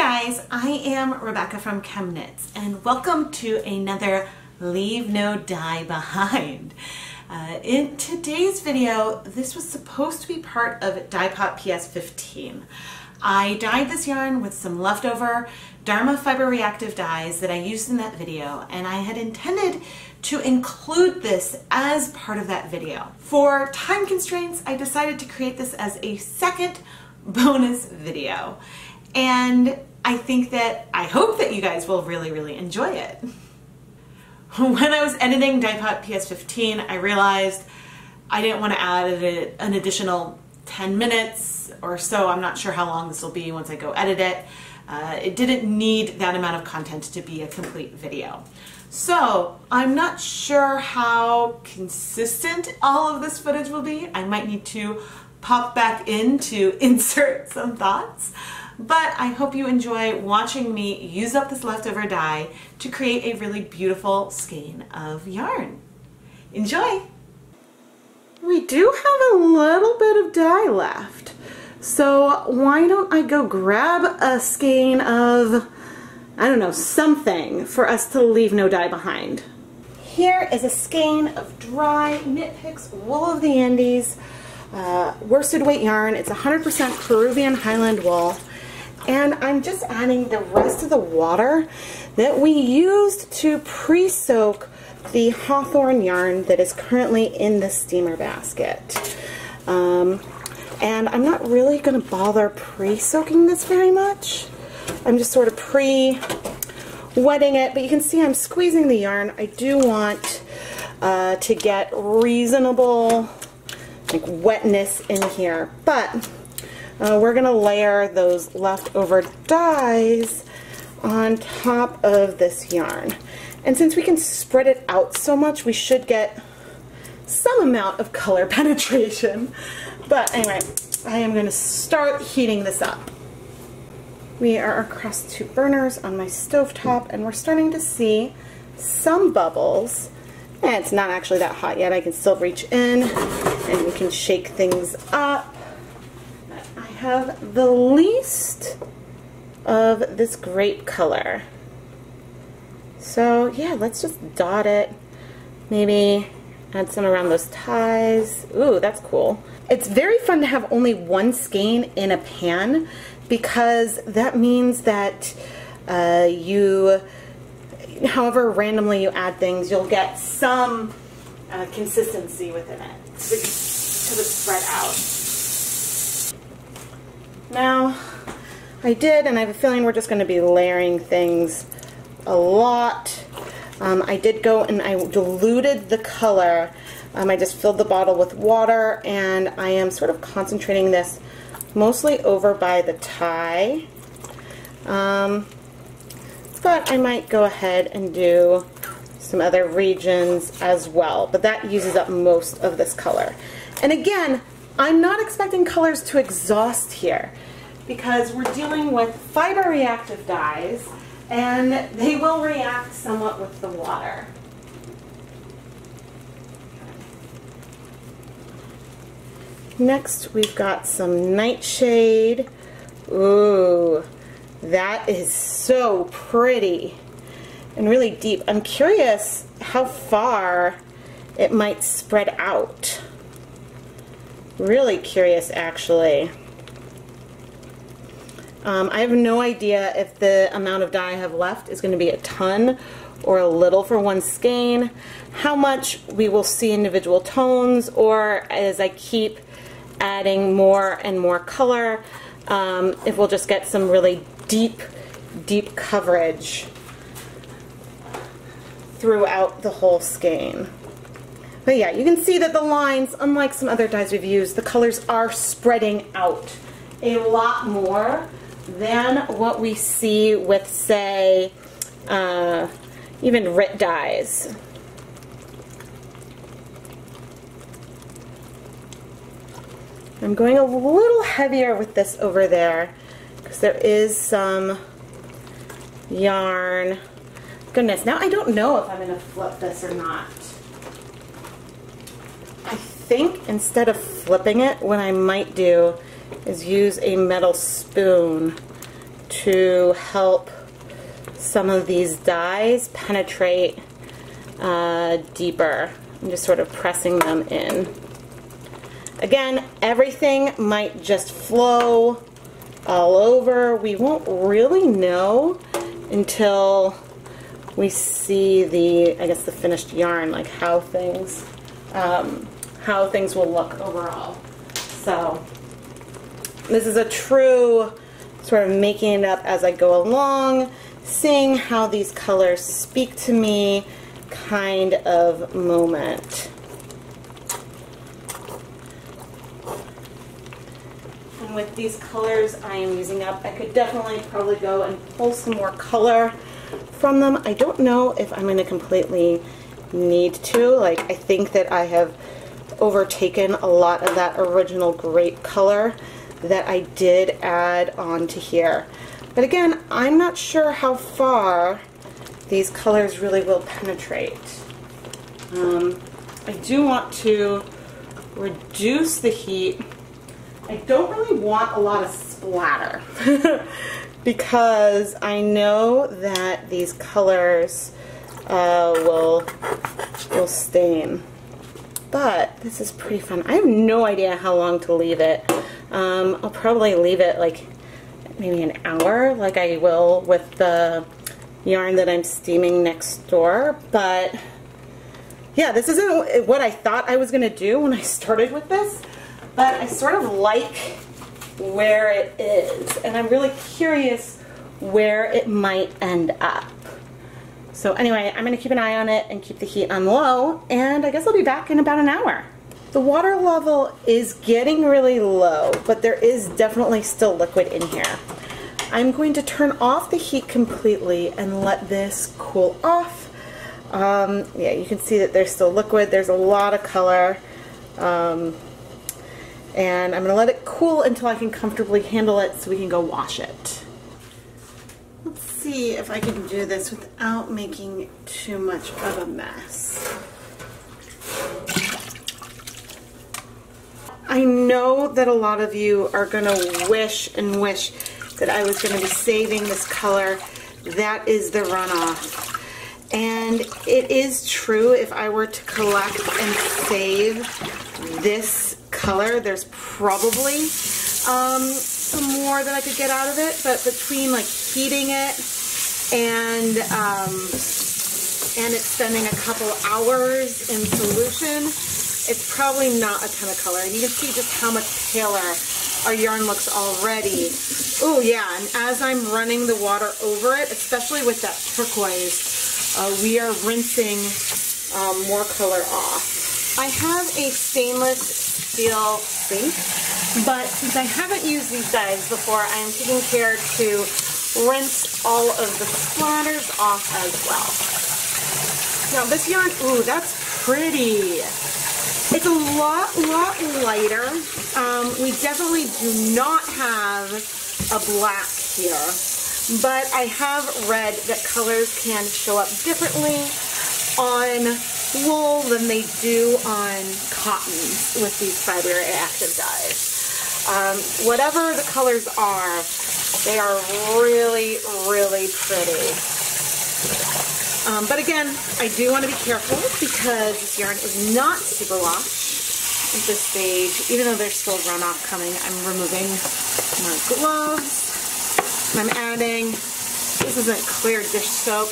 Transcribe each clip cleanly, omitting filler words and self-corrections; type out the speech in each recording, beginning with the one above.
guys, I am Rebecca from ChemKnits and welcome to another Leave No Dye Behind. In today's video, this was supposed to be part of Dyepot PS15. I dyed this yarn with some leftover Dharma fiber reactive dyes that I used in that video, and I had intended to include this as part of that video. For time constraints, I decided to create this as a second bonus video. And I hope that you guys will really enjoy it. When I was editing Dyepot PS15, I realized I didn't want to add an additional 10 minutes or so. I'm not sure how long this will be once I go edit it. It didn't need that amount of content to be a complete video. So I'm not sure how consistent all of this footage will be. I might need to pop back in to insert some thoughts. But I hope you enjoy watching me use up this leftover dye to create a really beautiful skein of yarn. Enjoy! We do have a little bit of dye left, so why don't I go grab a skein of, I don't know, something for us to leave no dye behind. Here is a skein of dry KnitPicks Wool of the Andes worsted weight yarn. It's 100% Peruvian Highland wool. And I'm just adding the rest of the water that we used to pre-soak the hawthorn yarn that is currently in the steamer basket. And I'm not really going to bother pre-soaking this very much. I'm just sort of pre-wetting it, but you can see I'm squeezing the yarn. I do want to get reasonable wetness in here, but we're going to layer those leftover dyes on top of this yarn. And since we can spread it out so much, we should get some amount of color penetration. But anyway, I am going to start heating this up. We are across 2 burners on my stovetop, and we're starting to see some bubbles. And it's not actually that hot yet. I can still reach in and we can shake things up. I have the least of this grape color. So yeah, let's just dot it. Maybe add some around those ties. Ooh, that's cool. It's very fun to have only one skein in a pan, because that means that however randomly you add things, you'll get some consistency within it to the spread out. Now, I did, and I have a feeling we're just going to be layering things a lot. I did go and I diluted the color. I just filled the bottle with water, and I am sort of concentrating this mostly over by the tie. But I might go ahead and do some other regions as well. But that uses up most of this color. And again, I'm not expecting colors to exhaust here, because we're dealing with fiber reactive dyes, and they will react somewhat with the water. Next, we've got some Nightshade. Ooh, that is so pretty and really deep. I'm curious how far it might spread out. Really curious, actually. I have no idea if the amount of dye I have left is going to be a ton or a little for one skein, how much we will see individual tones, or as I keep adding more and more color, if we'll just get some really deep coverage throughout the whole skein. But yeah, you can see that the lines, unlike some other dyes we've used, the colors are spreading out a lot more than what we see with, say, even RIT dyes. I'm going a little heavier with this over there because there is some yarn. Goodness, now I don't know if I'm going to flip this or not. I think instead of flipping it, what I might do is use a metal spoon to help some of these dyes penetrate deeper. I'm just sort of pressing them in. Again, everything might just flow all over. We won't really know until we see the, I guess, the finished yarn, like how things will look overall. So this is a true sort of making it up as I go along, seeing how these colors speak to me kind of moment. And with these colors I am using up, I could definitely probably go and pull some more color from them. I don't know if I'm going to completely need to. Like, I think that I have overtaken a lot of that original grape color that I did add onto here. But again, I'm not sure how far these colors really will penetrate. I do want to reduce the heat. I don't really want a lot of splatter because I know that these colors will stain. But this is pretty fun. I have no idea how long to leave it. I'll probably leave it like maybe an hour, like I will with the yarn that I'm steaming next door. But yeah, this isn't what I thought I was gonna do when I started with this, but I sort of like where it is, and I'm really curious where it might end up. So anyway, I'm gonna keep an eye on it and keep the heat on low, and I guess I'll be back in about an hour. The water level is getting really low, but there is definitely still liquid in here. I'm going to turn off the heat completely and let this cool off. Yeah, you can see that there's still liquid. There's a lot of color. And I'm going to let it cool until I can comfortably handle it so we can go wash it. Let's see if I can do this without making too much of a mess. I know that a lot of you are going to wish and wish that I was going to be saving this color. That is the runoff. And it is true, if I were to collect and save this color, there's probably some more that I could get out of it, but between like heating it and it spending a couple hours in solution, it's probably not a ton of color. And you can see just how much paler our yarn looks already. Oh yeah, and as I'm running the water over it, especially with that turquoise, we are rinsing more color off. I have a stainless steel sink, but since I haven't used these dyes before, I am taking care to rinse all of the splatters off as well. Now this yarn, ooh, that's pretty. It's a lot lighter. We definitely do not have a black here, but I have read that colors can show up differently on wool than they do on cotton with these fiber reactive dyes. Whatever the colors are, they are really pretty. But again, I do want to be careful because this yarn is not super washed at this stage. Even though there's still runoff coming, I'm removing my gloves. I'm adding, this isn't clear dish soap.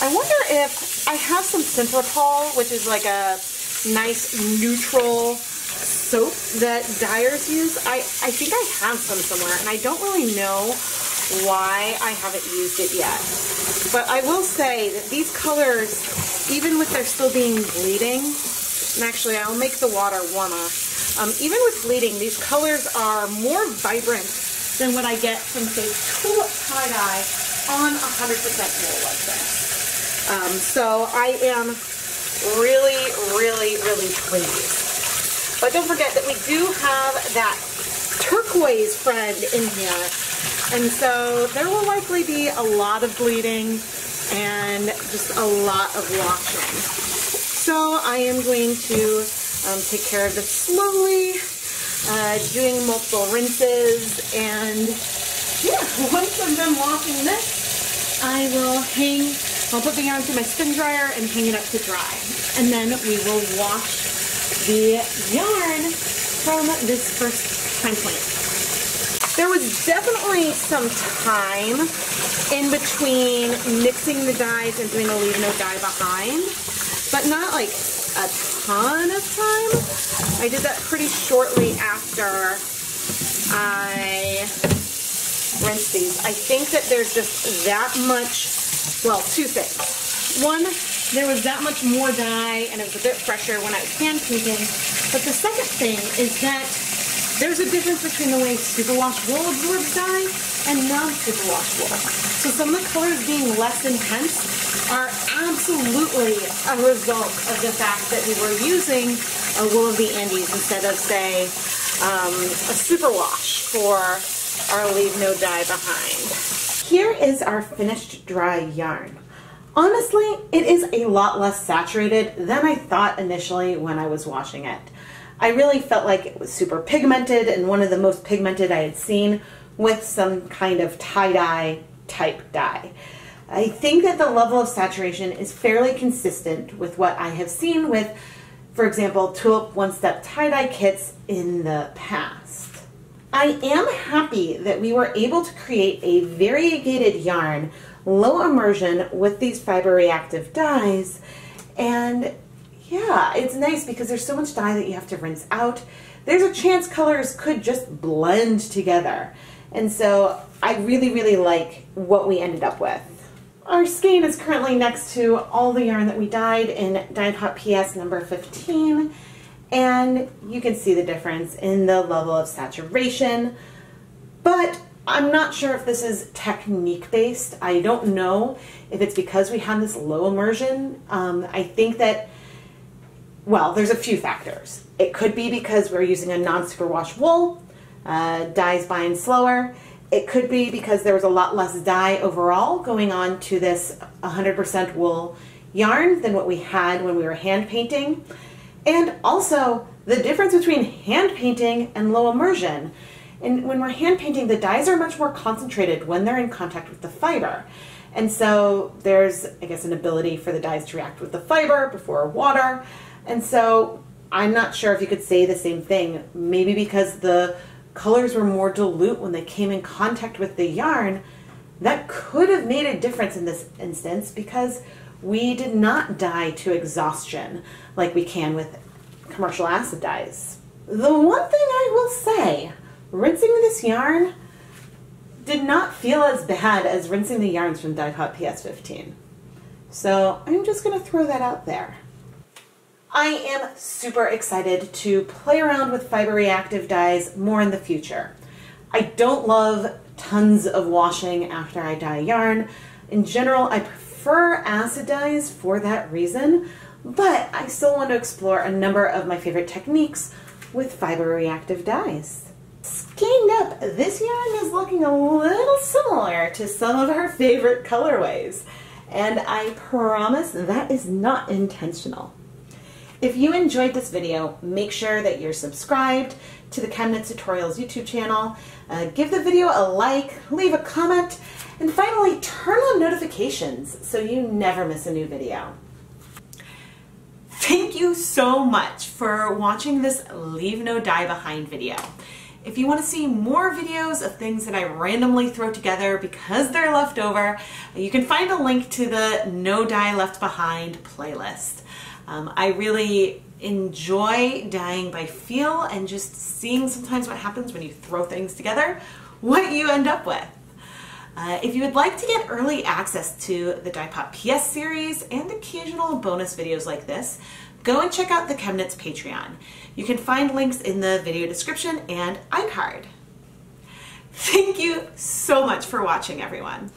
I wonder if I have some Synthropol, which is like a nice neutral soap that dyers use. I think I have some somewhere, and I don't really know why I haven't used it yet. But I will say that these colors, even with there still being bleeding, and actually I'll make the water warmer, even with bleeding, these colors are more vibrant than what I get from, say, tulip tie-dye on 100% wool like this. So I am really pleased. But don't forget that we do have that turquoise friend in here. And so there will likely be a lot of bleeding and just a lot of washing. So I am going to take care of this slowly, doing multiple rinses, and yeah, once I'm done washing this, I'll put the yarn through my spin dryer and hang it up to dry. And then we will wash the yarn from this first time point. There was definitely some time in between mixing the dyes and doing a leave no dye behind, but not like a ton of time. I did that pretty shortly after I rinsed these. I think that there's just that much, well, two things. One, there was that much more dye and it was a bit fresher when I was hand painting. But the second thing is that there's a difference between the way superwash wool absorbs dye and non-superwash wool. So some of the colors being less intense are absolutely a result of the fact that we were using a wool of the Andes instead of, say, a superwash for our leave no dye behind. Here is our finished dry yarn. Honestly, it is a lot less saturated than I thought initially when I was washing it. I really felt like it was super pigmented and one of the most pigmented I had seen with some kind of tie-dye type dye. I think that the level of saturation is fairly consistent with what I have seen with, for example, tulip one-step tie-dye kits in the past. I am happy that we were able to create a variegated yarn, low immersion with these fiber reactive dyes, and yeah, it's nice because there's so much dye that you have to rinse out. There's a chance colors could just blend together. And so I really, really like what we ended up with. Our skein is currently next to all the yarn that we dyed in Dyepot PS number 15. And you can see the difference in the level of saturation. But I'm not sure if this is technique based. I don't know if it's because we had this low immersion. I think that, well, there's a few factors. It could be because we're using a non-superwash wool, dyes bind slower. It could be because there was a lot less dye overall going on to this 100% wool yarn than what we had when we were hand painting. And also the difference between hand painting and low immersion. And when we're hand painting, the dyes are much more concentrated when they're in contact with the fiber. And so there's, I guess, an ability for the dyes to react with the fiber before water. And so I'm not sure if you could say the same thing, maybe because the colors were more dilute when they came in contact with the yarn. That could have made a difference in this instance because we did not dye to exhaustion like we can with commercial acid dyes. The one thing I will say, rinsing this yarn did not feel as bad as rinsing the yarns from Dyepot PS 15. So I'm just going to throw that out there. I am super excited to play around with fiber reactive dyes more in the future. I don't love tons of washing after I dye yarn. In general, I prefer acid dyes for that reason, but I still want to explore a number of my favorite techniques with fiber reactive dyes. Skeined up, this yarn is looking a little similar to some of her favorite colorways, and I promise that is not intentional. If you enjoyed this video, make sure that you're subscribed to the ChemKnits Tutorials YouTube channel, give the video a like, leave a comment, and finally turn on notifications so you never miss a new video. Thank you so much for watching this Leave No Dye Behind video. If you want to see more videos of things that I randomly throw together because they're left over, you can find a link to the No Dye Left Behind playlist. I really enjoy dyeing by feel and just seeing sometimes what happens when you throw things together, what you end up with. If you would like to get early access to the Dyepot PS series and occasional bonus videos like this, go and check out the ChemKnits Patreon. You can find links in the video description and iCard. Thank you so much for watching, everyone.